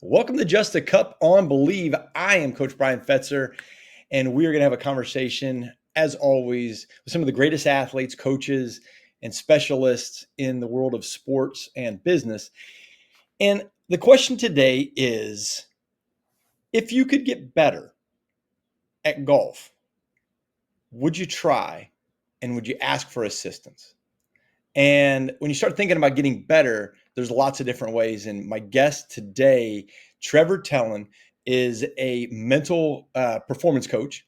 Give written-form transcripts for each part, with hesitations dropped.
Welcome to Just a Cup on Believe. I am Coach Bryan Fetzer, and we are going to have a conversation, as always, with some of the greatest athletes, coaches, and specialists in the world of sports and business. And the question today is, if you could get better at golf, would you try and would you ask for assistance? And when you start thinking about getting better, there's lots of different ways. And my guest today, Trevor Tellin, is a mental performance coach.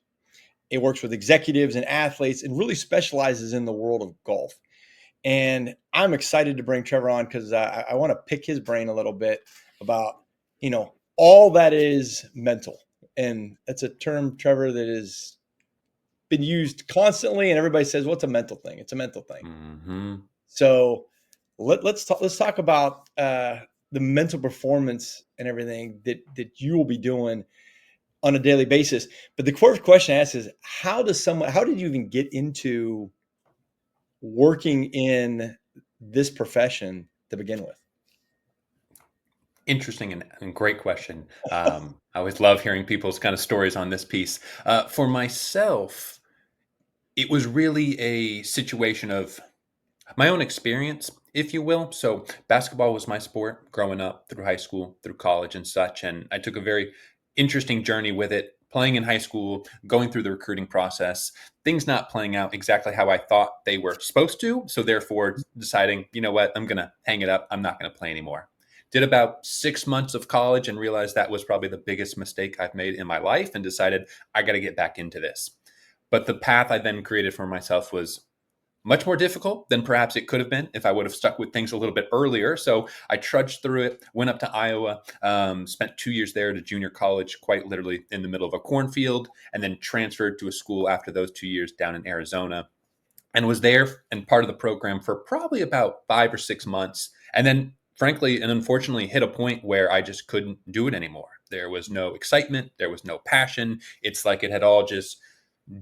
He works with executives and athletes and really specializes in the world of golf. And I'm excited to bring Trevor on because I want to pick his brain a little bit about, all that is mental. And that's a term, Trevor, that has been used constantly. And everybody says, what's a mental thing? It's a mental thing. Mm-hmm. So let's talk about the mental performance and everything that you will be doing on a daily basis. But the first question I ask is, how did you even get into working in this profession to begin with? Interesting and great question. I always love hearing people's kind of stories on this piece. For myself, it was really a situation of my own experience, if you will. So, basketball was my sport growing up through high school, through college, and such. And I took a very interesting journey with it, playing in high school, going through the recruiting process, things not playing out exactly how I thought they were supposed to. So, therefore, deciding, you know what, I'm going to hang it up. I'm not going to play anymore. Did about 6 months of college and realized that was probably the biggest mistake I've made in my life and decided I got to get back into this. But the path I then created for myself was much more difficult than perhaps it could have been if I would have stuck with things a little bit earlier. So I trudged through it, went up to Iowa, spent 2 years there to junior college, quite literally in the middle of a cornfield, and then transferred to a school after those 2 years down in Arizona and was there and part of the program for probably about 5 or 6 months. And then, frankly, and unfortunately, hit a point where I just couldn't do it anymore. There was no excitement, there was no passion. It's like it had all just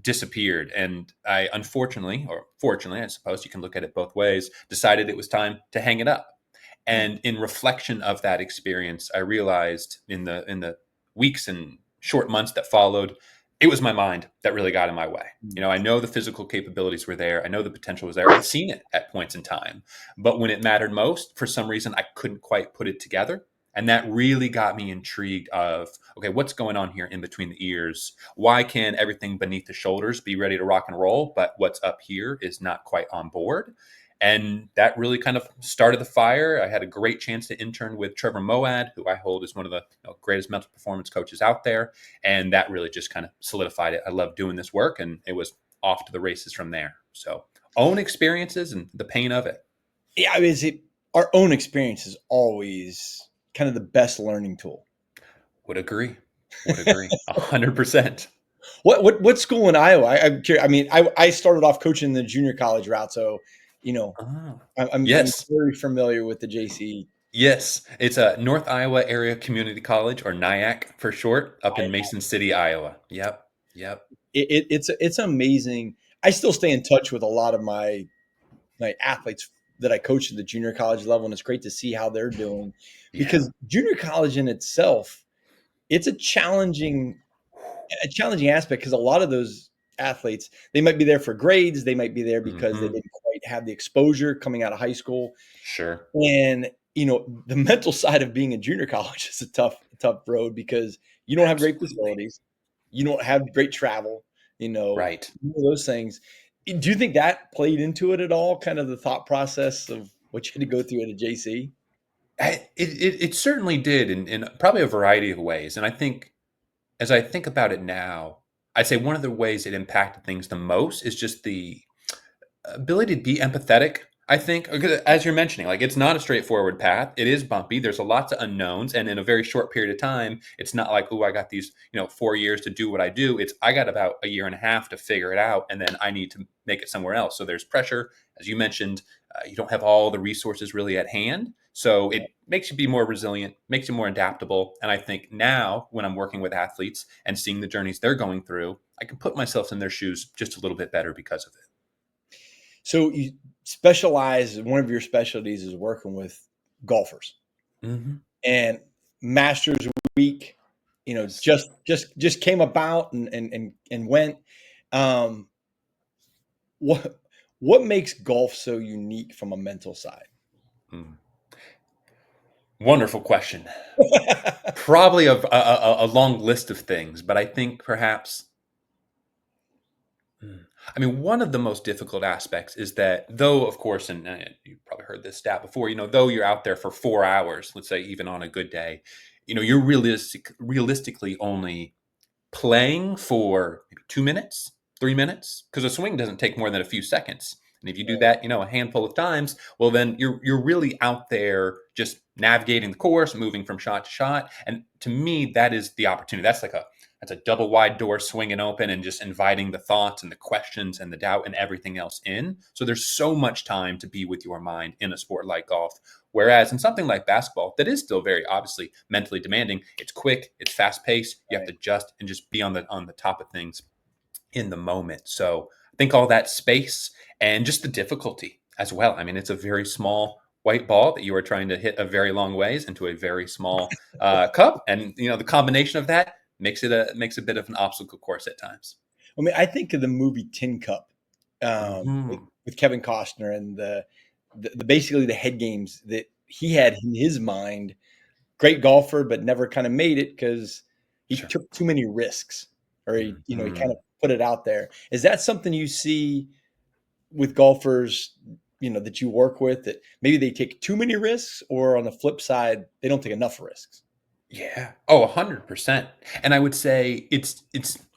disappeared. And I unfortunately, or fortunately, I suppose you can look at it both ways, decided it was time to hang it up. And in reflection of that experience, I realized in the weeks and short months that followed, it was my mind that really got in my way. I know the physical capabilities were there. I know the potential was there. I'd seen it at points in time. But when it mattered most, for some reason, I couldn't quite put it together. And that really got me intrigued of, okay, what's going on here in between the ears? Why can everything beneath the shoulders be ready to rock and roll, but what's up here is not quite on board? And that really kind of started the fire. I had a great chance to intern with Trevor Moawad, who I hold as one of the greatest mental performance coaches out there. And that really just kind of solidified it. I love doing this work, and it was off to the races from there. So, own experiences and the pain of it. Yeah, our own experience is always kind of the best learning tool. Would agree. Would agree. 100%. What school in Iowa? I'm curious. I mean, I started off coaching the junior college route, so you know Oh, I'm yes. very familiar with the JC. Yes, it's a North Iowa Area Community College, or NIAC for short, up in Mason City, Iowa. Yep, yep. It's amazing. I still stay in touch with a lot of my athletes that I coach at the junior college level, and it's great to see how they're doing Yeah. because junior college in itself, it's a challenging aspect because a lot of those athletes, they might be there for grades, they might be there because they Hmm. didn't quite have the exposure coming out of high school. Sure. And the mental side of being in junior college is a tough road because you don't have great Absolutely. facilities, you don't have great travel, Right. those things. Do you think that played into it at all? Kind of the thought process of what you had to go through at a JC? It certainly did in probably a variety of ways. And I think as I think about it now, I'd say one of the ways it impacted things the most is just the ability to be empathetic. I think, as you're mentioning, like it's not a straightforward path. It is bumpy. There's a lots of unknowns, and in a very short period of time, it's not like, oh, I got these 4 years to do what I do. It's I got about a year and a half to figure it out, and then I need to make it somewhere else. So there's pressure, as you mentioned. You don't have all the resources really at hand, so it makes you be more resilient, makes you more adaptable. And I think now, when I'm working with athletes and seeing the journeys they're going through, I can put myself in their shoes just a little bit better because of it. So you specialize, one of your specialties is working with golfers. Hmm. And Masters week, Yes. just came about and went. Um, what what makes golf so unique from a mental side? Mm. Wonderful question. Probably a long list of things, but I think perhaps, I mean, one of the most difficult aspects is that, though, of course, and you've probably heard this stat before, though you're out there for 4 hours, let's say, even on a good day, you're realistically only playing for maybe 2 minutes, 3 minutes, because a swing doesn't take more than a few seconds. And if you do that, a handful of times, well, then you're really out there just navigating the course, moving from shot to shot. And to me, that is the opportunity. That's a double wide door swinging open and just inviting the thoughts and the questions and the doubt and everything else in. So there's so much time to be with your mind in a sport like golf. Whereas in something like basketball, that is still very obviously mentally demanding. It's quick, it's fast paced. You have Right. to adjust and just be on the top of things in the moment. So I think all that space and just the difficulty as well. I mean, it's a very small white ball that you are trying to hit a very long ways into a very small cup, and the combination of that makes a bit of an obstacle course at times. I mean, I think of the movie Tin Cup, Hmm. with Kevin Costner and the basically the head games that he had in his mind. Great golfer, but never kind of made it because he Sure. took too many risks, or he Hmm. kind of put it out there. Is that something you see with golfers, that you work with, that maybe they take too many risks, or on the flip side, they don't take enough risks? Yeah. Oh, 100%. And I would say it's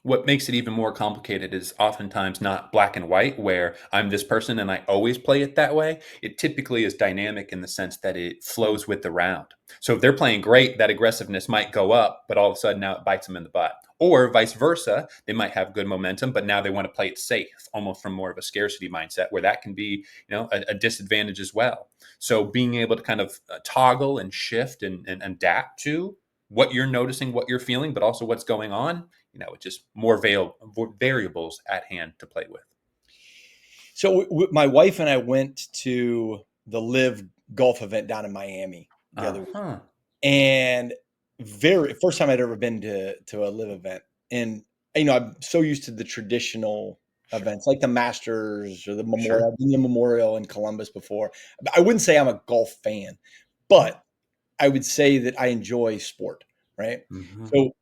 what makes it even more complicated is oftentimes not black and white where I'm this person and I always play it that way. It typically is dynamic in the sense that it flows with the round. So if they're playing great, that aggressiveness might go up, but all of a sudden now it bites them in the butt. Or vice versa, they might have good momentum, but now they want to play it safe, almost from more of a scarcity mindset where that can be, a disadvantage as well. So being able to kind of toggle and shift and adapt to what you're noticing, what you're feeling, but also what's going on. It's just more variables at hand to play with. So my wife and I went to the Live golf event down in Miami the Uh other week, huh. and very first time I'd ever been to a Live event, and I'm so used to the traditional Sure. events like the Masters or the Memorial. Sure. I've been to the Memorial in Columbus before. I wouldn't say I'm a golf fan, Yeah. but I would say that I enjoy sport, right? Mm-hmm. So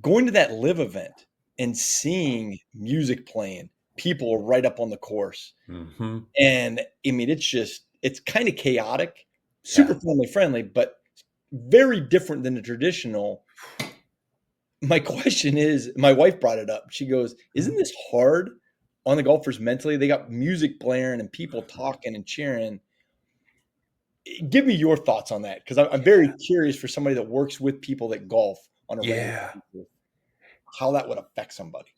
going to that Live event and seeing music playing, people are right up on the course, Mm-hmm. and I mean, it's kind of chaotic, super Yeah. family friendly, but very different than the traditional. My question is, my wife brought it up. She goes, "Isn't Mhm. this hard on the golfers mentally? They got music blaring and people talking and cheering." Give me your thoughts on that, because I'm very Yeah. curious for somebody that works with people that golf on a regular Yeah. basis, how that would affect somebody.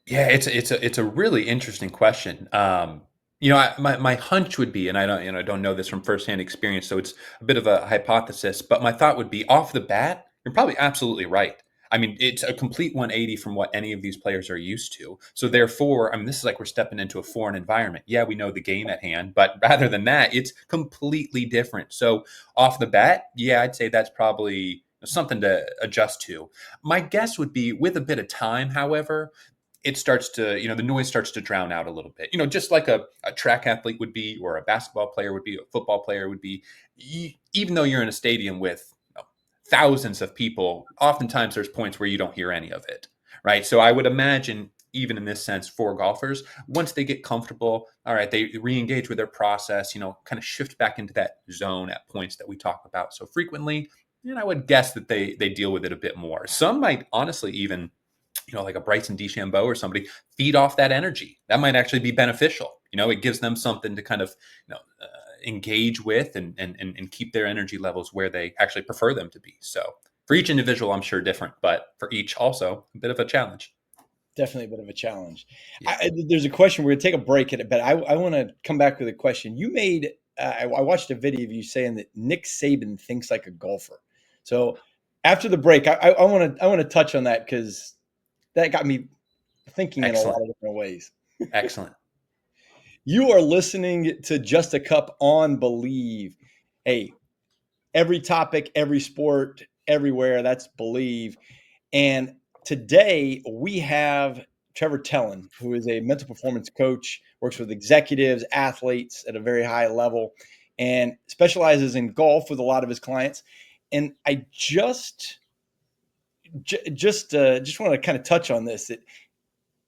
Yeah, it's a really interesting question. My hunch would be, and I don't know this from firsthand experience, so it's a bit of a hypothesis. But my thought would be, off the bat, you're probably absolutely right. I mean, it's a complete 180 from what any of these players are used to. So therefore, I mean, this is like we're stepping into a foreign environment. Yeah, we know the game at hand, but rather than that, it's completely different. So off the bat, yeah, I'd say that's probably something to adjust to. My guess would be with a bit of time, however, it starts to, the noise starts to drown out a little bit, just like a track athlete would be, or a basketball player would be, a football player would be. Even though you're in a stadium with thousands of people, oftentimes there's points where you don't hear any of it, right? So I would imagine, even in this sense, for golfers, once they get comfortable, all right, they re-engage with their process, kind of shift back into that zone at points that we talk about so frequently. And I would guess that they deal with it a bit more. Some might honestly even, like a Bryson DeChambeau or somebody, feed off that energy. That might actually be beneficial. It gives them something to kind of, engage with and keep their energy levels where they actually prefer them to be. So for each individual, I'm sure different, but for each also a bit of a challenge. Definitely a bit of a challenge. Yeah. There's a question. We're going to take a break, but I want to come back with a question. You made, I watched a video of you saying that Nick Saban thinks like a golfer. So after the break, I want to touch on that, because that got me thinking in a lot Excellent. of different ways. Excellent. You are listening to Just a Cup on Believe. Hey, every topic, every sport, everywhere. That's Believe. And today we have Trevor Tellin, who is a mental performance coach, works with executives, athletes at a very high level, and specializes in golf with a lot of his clients. And I just want to kind of touch on this. That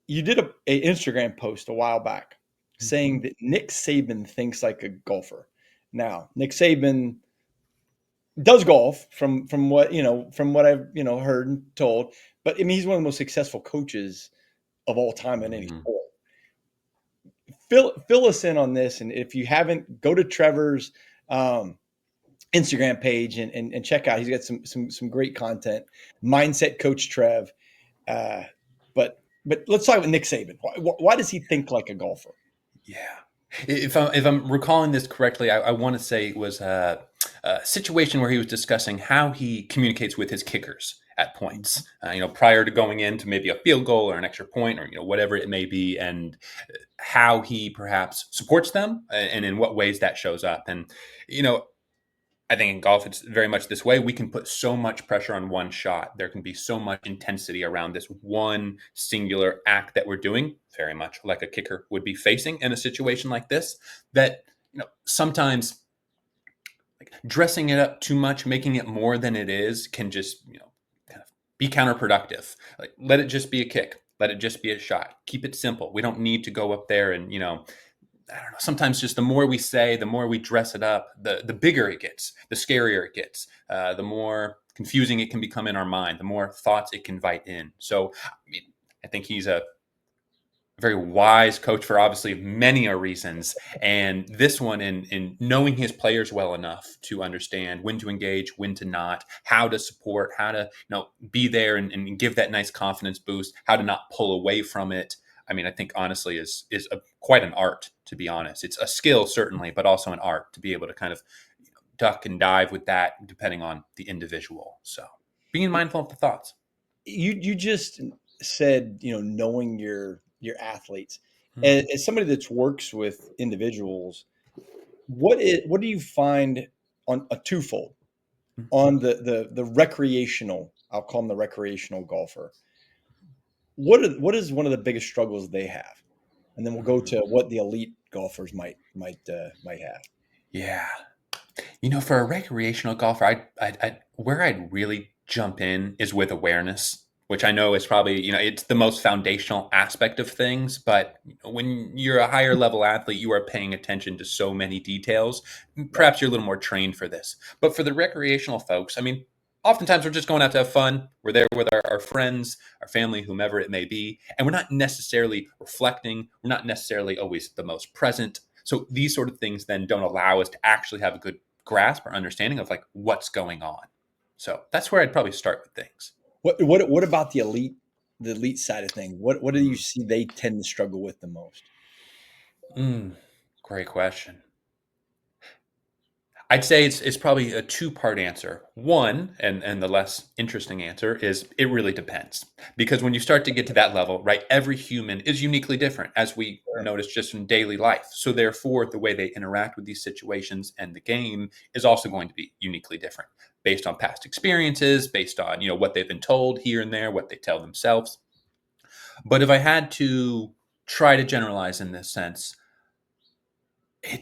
you did a Instagram post a while back saying that Nick Saban thinks like a golfer. Now, Nick Saban does golf from what from what I've heard and told, but I mean he's one of the most successful coaches of all time in any Mhm. sport. Fill us in on this, and if you haven't, go to Trevor's um, Instagram page and check out. He's got some great content. Mindset Coach Trev. Uh, but let's talk about Nick Saban. Why does he think like a golfer? Yeah. If I'm recalling this correctly, I want to say it was a situation where he was discussing how he communicates with his kickers at points. Prior to going into maybe a field goal or an extra point or whatever it may be, and how he perhaps supports them and in what ways that shows up. And you know, I think in golf, it's very much this way. We can put so much pressure on one shot. There can be so much intensity around this one singular act that we're doing, very much like a kicker would be facing in a situation like this, that sometimes like dressing it up too much, making it more than it is, can just kind of be counterproductive. Like, let it just be a kick. Let it just be a shot. Keep it simple. We don't need to go up there and I don't know. Sometimes just the more we say, the more we dress it up, the bigger it gets, the scarier it gets, the more confusing it can become in our mind, the more thoughts it can invite in. So, I mean, I think he's a very wise coach for obviously many reasons, and this one in knowing his players well enough to understand when to engage, when to not, how to support, how to be there and give that nice confidence boost, how to not pull away from it. I mean, I think honestly is quite an art, to be honest. It's a skill certainly, but also an art to be able to kind of duck and dive with that depending on the individual. So being mindful of the thoughts. You just said knowing your athletes. Hmm. As somebody that works with individuals, what do you find on a twofold on the recreational? I'll call them the recreational golfer. What is one of the biggest struggles they have, and then we'll go to what the elite golfers might have. Yeah. For a recreational golfer, I where I'd really jump in is with awareness, which I know is probably, it's the most foundational aspect of things. But when you're a higher level athlete, you are paying attention to so many details. Right. Perhaps you're a little more trained for this. But for the recreational folks, I mean, oftentimes we're just going out to have fun. We're there with our friends, our family, whomever it may be. And we're not necessarily reflecting. We're not necessarily always the most present. So these sort of things then don't allow us to actually have a good grasp or understanding of like what's going on. So that's where I'd probably start with things. What about the elite side of things? What do you Mm. see they tend to struggle with the most? Mm. Great question. I'd say it's probably a two-part answer. One, and the less interesting answer is it really depends. Because when you start to get to that level, right, every human is uniquely different, as we Sure. notice just in daily life. So therefore, the way they interact with these situations and the game is also going to be uniquely different based on past experiences, based on, what they've been told here and there, what they tell themselves. But if I had to try to generalize in this sense,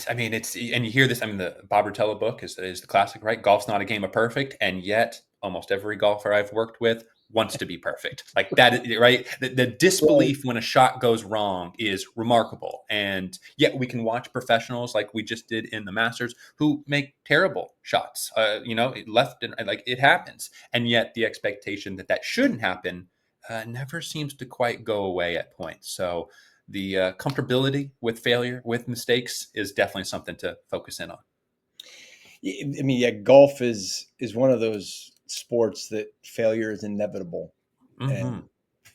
and you hear this. I mean, the Bob Rotella book is the classic, right? Golf's not a game of perfect, and yet almost every golfer I've worked with wants to be perfect. Like that, right? The Right. disbelief when a shot goes wrong is remarkable, and yet we can watch professionals like we just did in the Masters who make terrible shots. Left and like it happens, and yet the expectation that that shouldn't happen never seems to quite go away at points. So the comfortability with failure, with mistakes, is definitely something to focus in on. I mean, yeah, golf is one of those sports that failure is inevitable, and Hmm.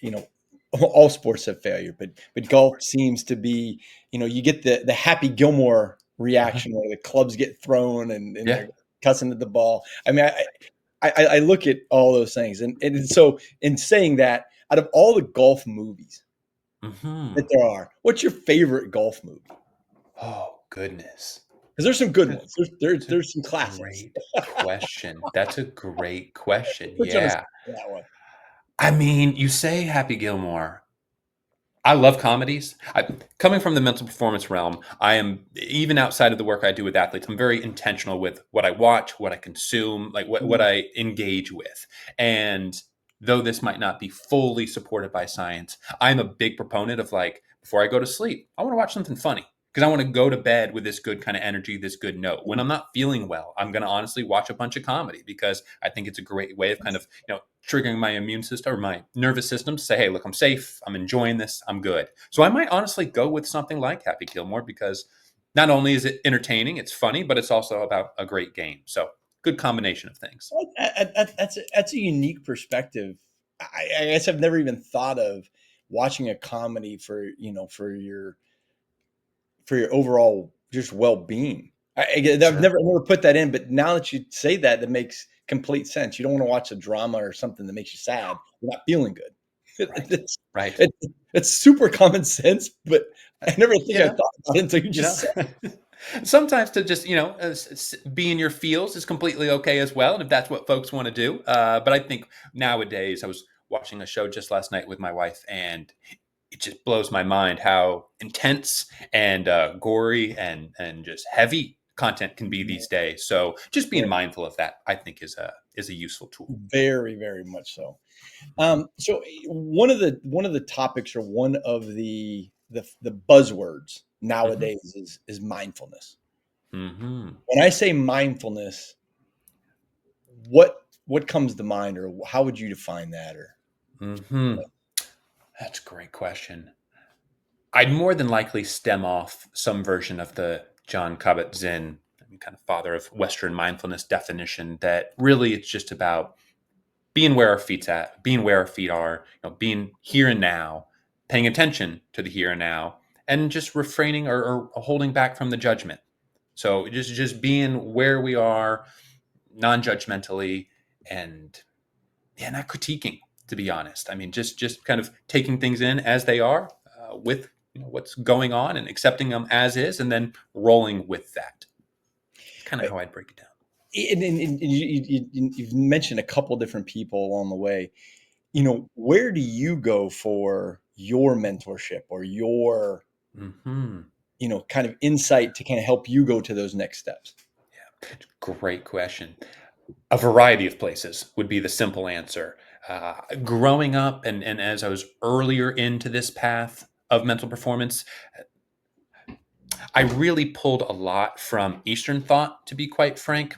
you know, all sports have failure, but golf seems to be, you get the Happy Gilmore Uh-huh. reaction where the clubs get thrown and Yeah. they're cussing at the ball. I mean, I look at all those things, and so in saying that, out of all the golf movies that Hmm. there are, what's your favorite golf movie? Oh goodness. Because there's some good That's ones. that's a There's some classics. great question. That's a great question. Put you on the spot Yeah. for that one. I mean, you say Happy Gilmore. I love comedies. Coming from the mental performance realm, I am even outside of the work I do with athletes. I'm very intentional with what I watch, what I consume, like what Mhm. I engage with. And though this might not be fully supported by science, I'm a big proponent of like before I go to sleep, I want to watch something funny because I want to go to bed with this good kind of energy, this good note. When I'm not feeling well, I'm going to honestly watch a bunch of comedy because I think it's a great way of kind of triggering my immune system or my nervous system to say, hey, look, I'm safe. I'm enjoying this. I'm good. So I might honestly go with something like Happy Gilmore because not only is it entertaining, it's funny, but it's also about a great game. So good combination of things. Well, that's a unique perspective. I guess I've never even thought of watching a comedy for for your overall just well being. I've Sure. never put that in, but now that you say that, that makes complete sense. You don't want to watch a drama or something that makes you sad. You're not feeling good. Right. It's, Right. it, it's super common sense, but I never think You I know, thought about it until you you know, just said. sometimes to just, be in your feels is completely okay as well. And if that's what folks want to do. But I think nowadays, I was watching a show just last night with my wife and it just blows my mind how intense and gory and just heavy content can be these days. So just being Right. mindful of that, I think, is a useful tool. Very, very much so. Mhm. So one of the topics or one of the buzzwords Mhm. nowadays is mindfulness. Mhm. When I say mindfulness, what comes to mind, or how would you define that? Or Mhm. That's a great question. I'd more than likely stem off some version of the John Kabat-Zinn, I mean, kind of father of Western mindfulness definition that really it's just about being where our feet's at, being where our feet are, being here and now, paying attention to the here and now, and just refraining or holding back from the judgment. So just being where we are, non-judgmentally, and yeah, not critiquing. To be honest, I mean, just kind of taking things in as they are, with what's going on and accepting them as is, and then rolling with that. It's kind of how I'd break it down. and you've mentioned a couple different people along the way. Where do you go for your mentorship or your Hmm. kind of insight to kind of help you go to those next steps? Great question. A variety of places would be the simple answer. Growing up and as I was earlier into this path of mental performance, I really pulled a lot from Eastern thought, to be quite frank.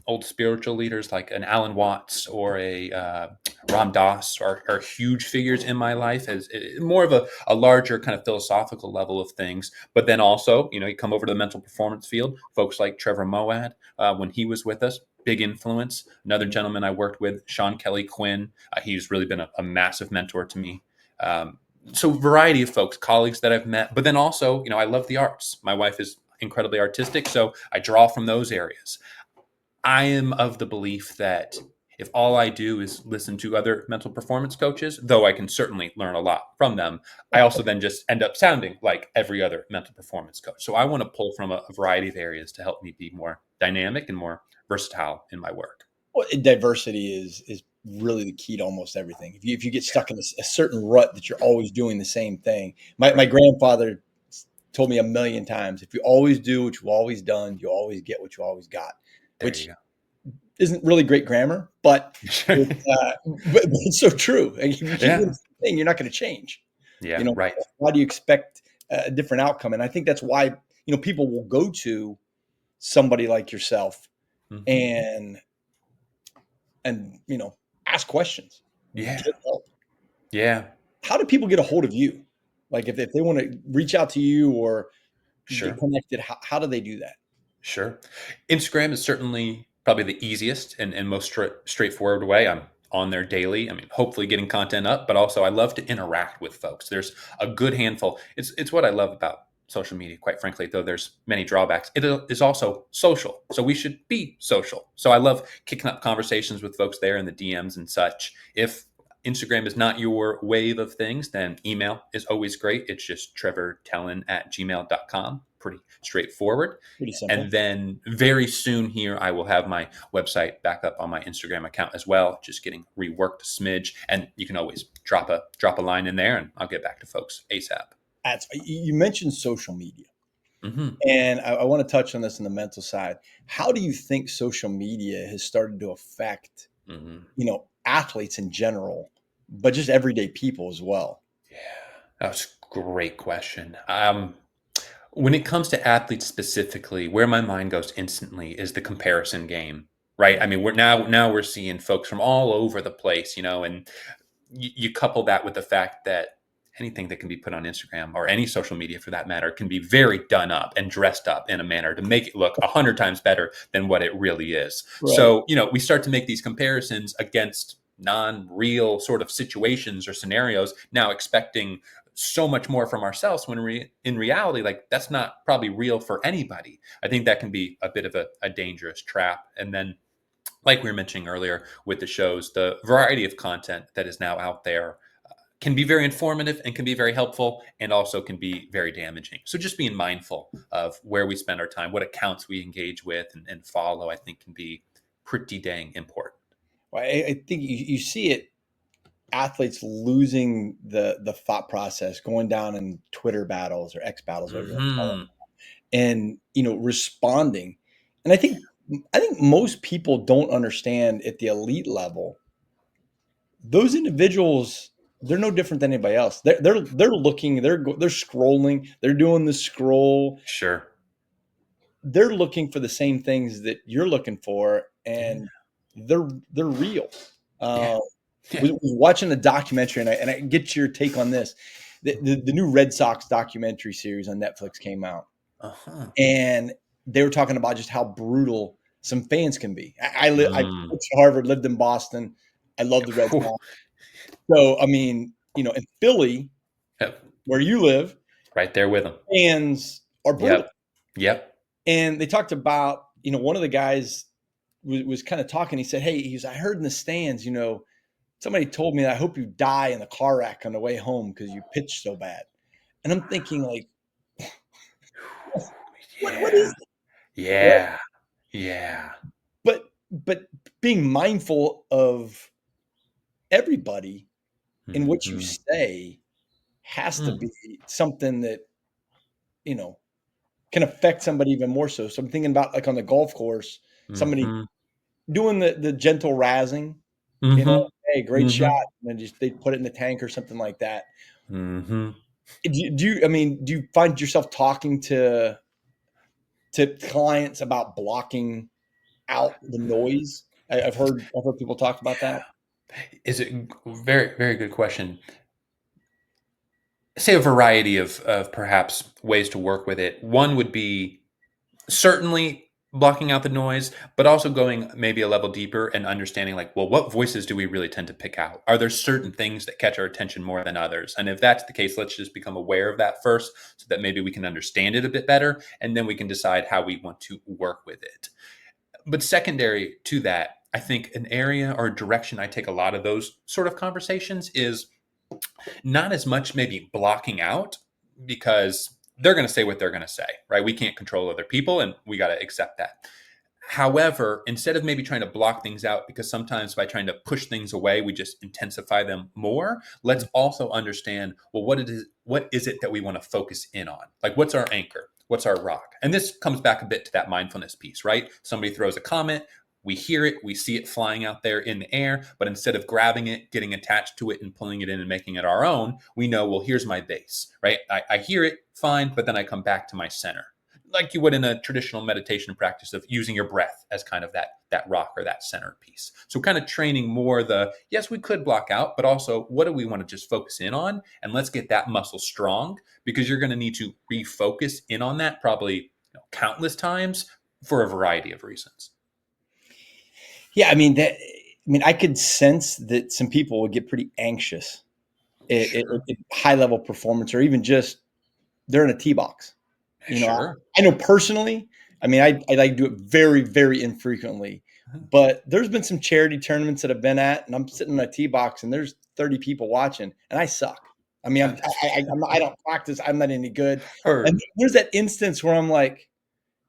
Old spiritual leaders like an Alan Watts or a Ram Dass are huge figures in my life as more of a larger kind of philosophical level of things. But then also, you come over to the mental performance field, folks like Trevor Moawad, when he was with us, big influence. Another gentleman I worked with, Sean Kelly Quinn, he's really been a massive mentor to me. Um, so variety of folks, colleagues that I've met, but then also, I love the arts. My wife is incredibly artistic, so I draw from those areas. I am of the belief that if all I do is listen to other mental performance coaches, though I can certainly learn a lot from them, I also then just end up sounding like every other mental performance coach. So I want to pull from a variety of areas to help me be more dynamic and more versatile in my work. Well, diversity is really the key to almost everything. If you get Yeah, stuck in a certain rut that you're always doing the same thing, my right. grandfather told me a million times, if you always do what you've always done, you always get what you always got, There you which go. isn't really great grammar, but Sure. but it's so true. Like, if you keep doing Yeah. the same thing, you're not going to change. Yeah. You know, Right. why do you expect a different outcome? And I think that's why people will go to somebody like yourself Hmm. and ask questions, Yeah. get help. Yeah. How do people get a hold of you? Like if they want to reach out to you or get Sure. connected, how do they do that? Sure. Instagram is certainly probably the easiest and most straightforward way. I'm on there daily. I mean, hopefully getting content up, but also I love to interact with folks. There's a good handful. It's what I love about social media, quite frankly, though there's many drawbacks. It is also social. So we should be social. So I love kicking up conversations with folks there in the DMs and such. If Instagram is not your wave of things, then email is always great. It's just trevortellin@gmail.com. pretty straightforward. Pretty And simple. then very soon here, I will have my website back up on my Instagram account as well, just getting reworked a smidge. And you can always drop a line in there, and I'll get back to folks ASAP. You mentioned social media, Hmm. and I want to touch on this on the mental side. How do you think social media has started to affect, Hmm. athletes in general, but just everyday people as well? Yeah, that was a great question. When it comes to athletes specifically, where my mind goes instantly is the comparison game, right? I mean, we're seeing folks from all over the place, and you couple that with the fact that anything that can be put on Instagram or any social media for that matter can be very done up and dressed up in a manner to make it look 100 times better than what it really is. Right. So, we start to make these comparisons against non-real sort of situations or scenarios, now expecting so much more from ourselves when in reality, like that's not probably real for anybody. I think that can be a bit of a dangerous trap. And then, like we were mentioning earlier with the shows, the variety of content that is now out there can be very informative and can be very helpful, and also can be very damaging. So just being mindful of where we spend our time, what accounts we engage with and follow, I think can be pretty dang important. Well, I think you see it, athletes losing the thought process, going down in Twitter battles or X battles, whatever you want to call Hmm. it, and responding. And I think most people don't understand at the elite level, those individuals, they're no different than anybody else. They're looking, they're scrolling, they're doing the scroll, Sure. they're looking for the same things that you're looking for, Yeah. and they're real. Yeah. Uh, Yeah. was watching a documentary, and I get your take on this. The new Red Sox documentary series on Netflix came out, Uh-huh. and they were talking about just how brutal some fans can be. I Mm. coached at Harvard, lived in Boston. I love the Red Whew. Sox. So I mean, in Philly, Yep. where you live, Right there with them. fans are brutal. Yep. Yep. And they talked about, one of the guys was kind of talking. He said, "Hey, I heard in the stands, somebody told me that I hope you die in the car wreck on the way home because you pitched so bad." And I'm thinking, like, what Yeah. is that? Right? Yeah. Yeah. But being mindful of everybody in what you Mhm. say has to Mm. be something that, you know, can affect somebody even more so. So I'm thinking about, like, on the golf course, somebody Mhm. doing the gentle razzing, Mhm. "Hey, great shot," Mhm. and then just they put it in the tank or something like that. Mhm. Do you find yourself talking to clients about blocking out the noise? I've heard people talk about that. Is it very, very good question. Say a variety of perhaps ways to work with it. One would be certainly blocking out the noise, but also going maybe a level deeper and understanding, like, well, what voices do we really tend to pick out? Are there certain things that catch our attention more than others? And if that's the case, let's just become aware of that first so that maybe we can understand it a bit better, and then we can decide how we want to work with it. But secondary to that, I think an area or direction I take a lot of those sort of conversations is not as much maybe blocking out, because they're going to say what they're going to say, right? We can't control other people, and we got to accept that. However, instead of maybe trying to block things out, because sometimes by trying to push things away, we just intensify them more, let's also understand, well, what is it that we want to focus in on? Like, what's our anchor? What's our rock? And this comes back a bit to that mindfulness piece, right? Somebody throws a comment, we hear it, we see it flying out there in the air, but instead of grabbing it, getting attached to it, and pulling it in and making it our own, we know, well, here's my base, right? I hear it, fine, but then I come back to my center, like you would in a traditional meditation practice of using your breath as kind of that rock or that centerpiece. So kind of training more the, yes, we could block out, but also what do we want to just focus in on, and let's get that muscle strong, because you're going to need to refocus in on that probably, countless times for a variety of reasons. Yeah, I could sense that some people would get pretty anxious Sure. at high level performance, or even just they're in a tee box. Sure. I know personally. I like do it very, very infrequently, but there's been some charity tournaments that I've been at, and I'm sitting in a tee box, and there's 30 people watching, and I suck. I mean, That's I don't practice. I'm not any good. And heard. there's that instance where I'm like,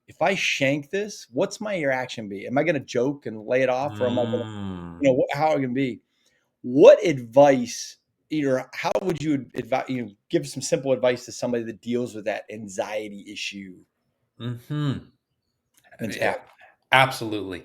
if I shank this, what's my reaction be? Am I going to joke and lay it off, or am I going to, Mm, how are I going to be? What advice, either how would you advise, give some simple advice to somebody that deals with that anxiety issue mhm. Yeah, mentality? absolutely.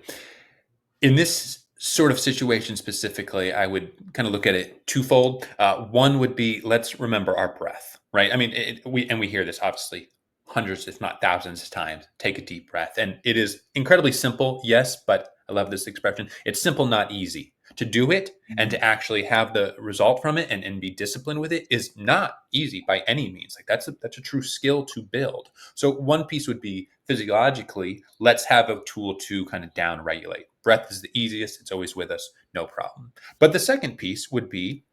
In this sort of situation specifically, I would kind of look at it twofold. One would be, let's remember our breath, right? I mean, we hear this obviously hundreds, if not thousands of times. Take a deep breath, and it is incredibly simple, yes, but I love this expression. It's simple, not easy. To do it and Mhm. to actually have the result from it and be disciplined with it is not easy by any means. Like that's a true skill to build. So one piece would be physiologically, let's have a tool to kind of down regulate. Breath is the easiest, it's always with us, no problem. But the second piece would be,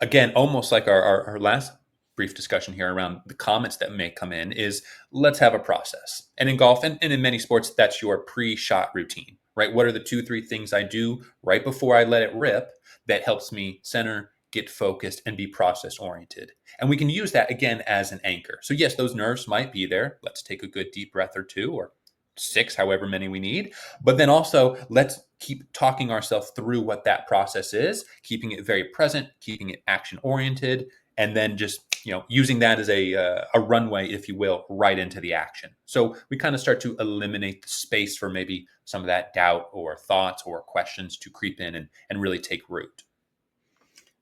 again, almost like our last brief discussion here around the comments that may come in, is let's have a process. And in golf and in many sports, that's your pre-shot routine, right? What are the 2, 3 things I do right before I let it rip that helps me center, get focused, and be process oriented? And we can use that again as an anchor. So yes, those nerves might be there. Let's take a good deep breath or two, or six, however many we need. But then also, let's keep talking ourselves through what that process is, keeping it very present, keeping it action oriented, and then just using that as a runway, if you will, right into the action. So we kind of start to eliminate the space for maybe some of that doubt or thoughts or questions to creep in and really take root.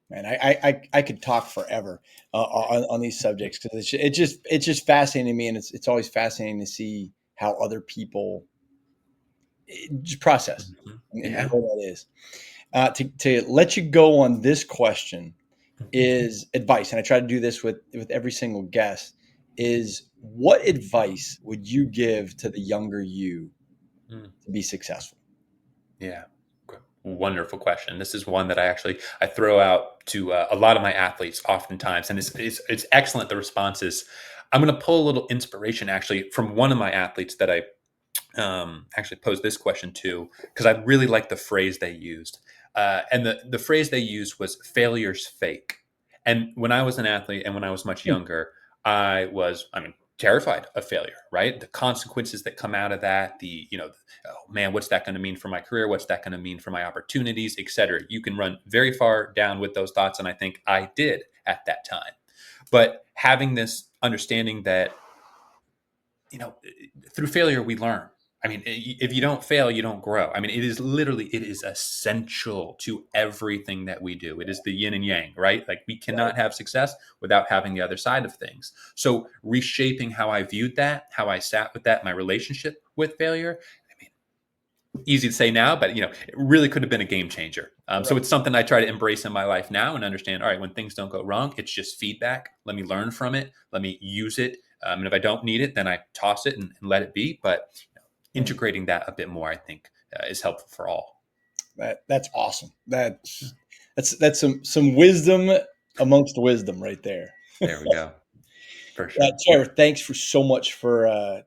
Man, I could talk forever on these subjects, because it's just fascinating to me, and it's always fascinating to see how other people just process Mhm. and Yeah. where that is. To let you go on this question Mhm. is advice, and I try to do this with every single guest. Is what advice would you give to the younger you Mm. to be successful? Yeah. Wonderful question. This is one that I throw out to a lot of my athletes oftentimes, and it's excellent. The responses. I'm going to pull a little inspiration actually from one of my athletes that I actually posed this question to, because I really like the phrase they used. And the phrase they used was "failure's fake." And when I was an athlete and when I was much Hmm. younger, I mean, terrified of failure, right? The consequences that come out of that, oh man, what's that going to mean for my career? What's that going to mean for my opportunities, et cetera? You can run very far down with those thoughts. And I think I did at that time. But having this understanding that, you know, through failure we learn. I mean, if you don't fail, you don't grow. I mean, it is essential to everything that we do. It is the yin and yang, right? Like we Right. cannot have success without having the other side of things. So reshaping how I viewed that, how I sat with that, my relationship with failure. I mean, easy to say now, but it really could have been a game changer. So Right. it's something I try to embrace in my life now and understand. All right, when things don't go wrong, it's just feedback. Let me learn from it. Let me use it. And if I don't need it, then I toss it and let it be. But Hmm. integrating that a bit more, I think, is helpful for all. That's awesome. That's some wisdom amongst wisdom right there. There we go, for sure. Trevor, thanks for so much for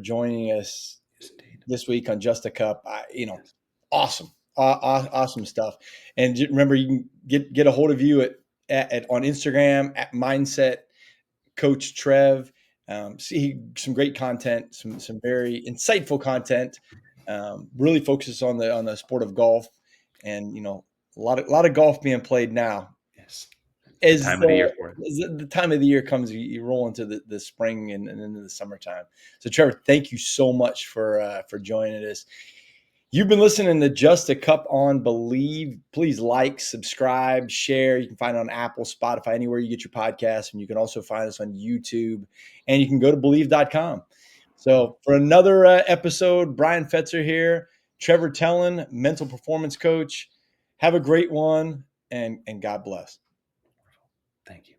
joining us Yes, indeed. this week on Just a Cup. Yes. Awesome, awesome stuff. And remember, you can get a hold of you at on Instagram at Mindset Coach Trev. See some great content, some very insightful content. Really focuses on the sport of golf, and a lot of golf being played now. Yes. The As time of the year for it. the time of the year comes, you roll into the spring and into the summertime. So, Trevor, thank you so much for joining us. You've been listening to Just a Cup on Believe. Please like, subscribe, share. You can find it on Apple, Spotify, anywhere you get your podcasts. And you can also find us on YouTube. And you can go to believe.com. So for another episode, Bryan Fetzer here, Trevor Tellin, mental performance coach. Have a great one, and God bless. Thank you.